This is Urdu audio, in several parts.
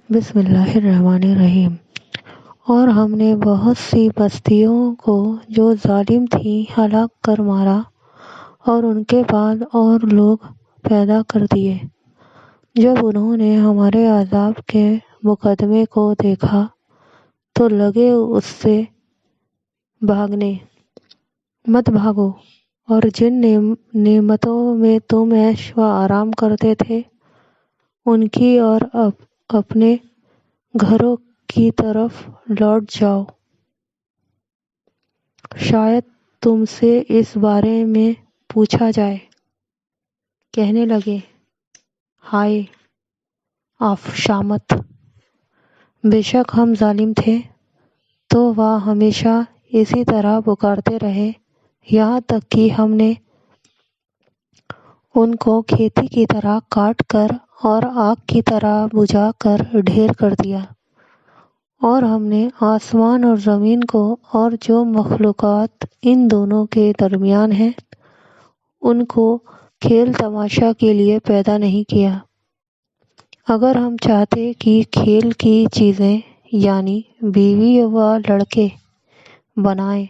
بسم اللہ الرحمن الرحیم۔ اور ہم نے بہت سی بستیوں کو جو ظالم تھیں ہلاک کر مارا، اور ان کے بعد اور لوگ پیدا کر دیے۔ جب انہوں نے ہمارے عذاب کے مقدمے کو دیکھا تو لگے اس سے بھاگنے۔ مت بھاگو، اور جن نعمتوں میں تم عیش و آرام کرتے تھے ان کی اور اپنے گھروں کی طرف لوٹ جاؤ۔ شاید تم سے اس بارے میں پوچھا جائے۔ کہنے لگے، ہائے شامت! بے شک ہم ظالم تھے، تو وہ ہمیشہ اسی طرح پکارتے رہے، یہاں تک کہ ہم نے ان کو کھیتی کی طرح کاٹ کر اور آگ کی طرح بجھا کر ڈھیر کر دیا۔ اور ہم نے آسمان اور زمین کو اور جو مخلوقات ان دونوں کے درمیان ہیں ان کو کھیل تماشا کے لیے پیدا نہیں کیا۔ اگر ہم چاہتے کہ کھیل کی چیزیں یعنی بیوی و لڑکے بنائیں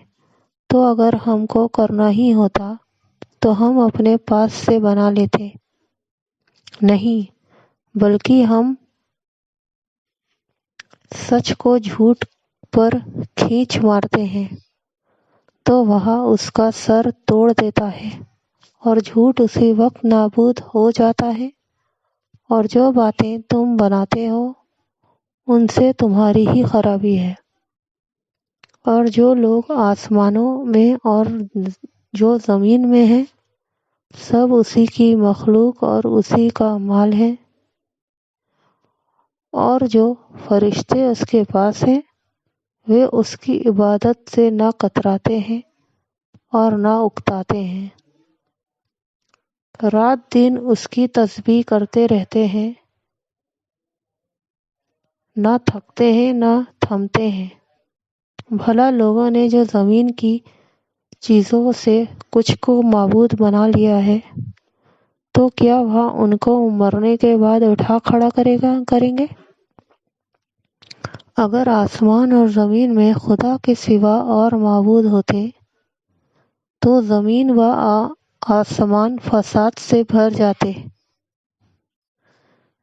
تو اگر ہم کو کرنا ہی ہوتا تو ہم اپنے پاس سے بنا لیتے۔ نہیں، بلکہ ہم سچ کو جھوٹ پر کھینچ مارتے ہیں تو وہ اس کا سر توڑ دیتا ہے اور جھوٹ اسی وقت نابود ہو جاتا ہے۔ اور جو باتیں تم بناتے ہو ان سے تمہاری ہی خرابی ہے۔ اور جو لوگ آسمانوں میں اور جو زمین میں ہیں سب اسی کی مخلوق اور اسی کا مال ہے۔ اور جو فرشتے اس کے پاس ہیں وہ اس کی عبادت سے نہ کتراتے ہیں اور نہ اکتاتے ہیں۔ رات دن اس کی تسبیح کرتے رہتے ہیں، نہ تھکتے ہیں نہ تھمتے ہیں۔ بھلا لوگوں نے جو زمین کی چیزوں سے کچھ کو معبود بنا لیا ہے تو کیا وہ ان کو مرنے کے بعد اٹھا کھڑا کریں گے؟ اگر آسمان اور زمین میں خدا کے سوا اور معبود ہوتے تو زمین و آسمان فساد سے بھر جاتے۔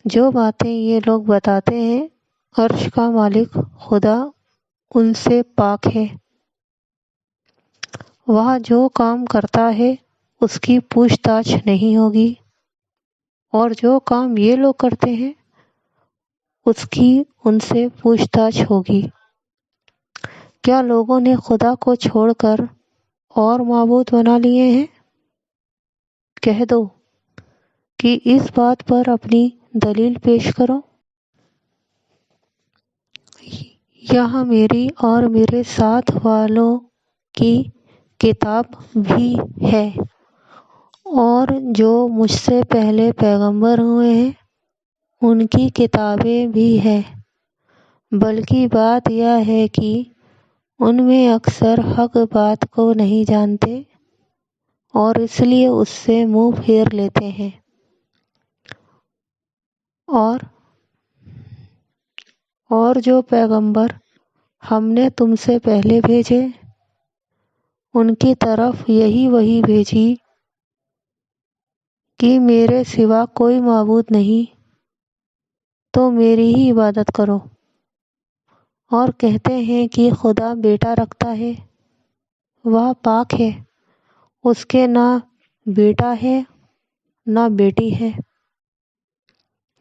جو باتیں یہ لوگ بتاتے ہیں عرش کا مالک خدا ان سے پاک ہے۔ وہ جو کام کرتا ہے اس کی پوچھ تاچھ نہیں ہوگی، اور جو کام یہ لوگ کرتے ہیں اس کی ان سے پوچھ تاچھ ہوگی۔ کیا لوگوں نے خدا کو چھوڑ کر اور معبود بنا لیے ہیں؟ کہہ دو کہ اس بات پر اپنی دلیل پیش کرو۔ یہاں میری اور میرے ساتھ والوں کی کتاب بھی ہے، اور جو مجھ سے پہلے پیغمبر ہوئے ہیں ان کی کتابیں بھی ہیں، بلکہ بات یہ ہے کہ ان میں اکثر حق بات کو نہیں جانتے اور اس لیے اس سے منہ پھیر لیتے ہیں۔ اور جو پیغمبر ہم نے تم سے پہلے بھیجے ان کی طرف یہی وحی بھیجی کہ میرے سوا کوئی معبود نہیں تو میری ہی عبادت کرو۔ اور کہتے ہیں کہ خدا بیٹا رکھتا ہے، وہ پاک ہے، اس کے نہ بیٹا ہے نہ بیٹی ہے،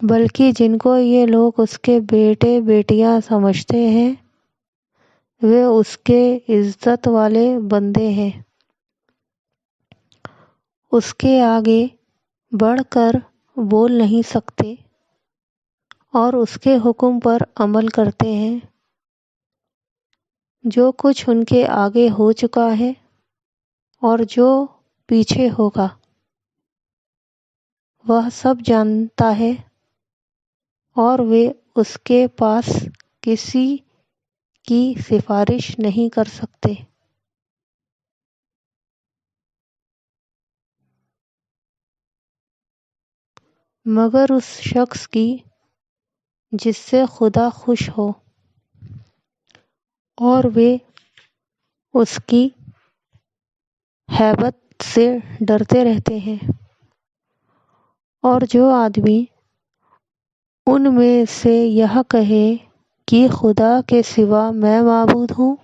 بلکہ جن کو یہ لوگ اس کے بیٹے بیٹیاں سمجھتے ہیں وہ اس کے عزت والے بندے ہیں۔ اس کے آگے بڑھ کر بول نہیں سکتے اور اس کے حکم پر عمل کرتے ہیں۔ جو کچھ ان کے آگے ہو چکا ہے اور جو پیچھے ہوگا وہ سب جانتا ہے، اور وہ اس کے پاس کسی کی سفارش نہیں کر سکتے۔ مگر اس شخص کی جس سے خدا خوش ہو، اور وہ اس کی ہیبت سے ڈرتے رہتے ہیں۔ اور جو آدمی ان میں سے یہ کہے کہ خدا کے سوا میں معبود ہوں،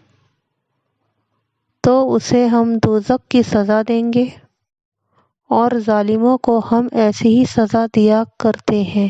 تو اسے ہم دوزخ کی سزا دیں گے، اور ظالموں کو ہم ایسی ہی سزا دیا کرتے ہیں۔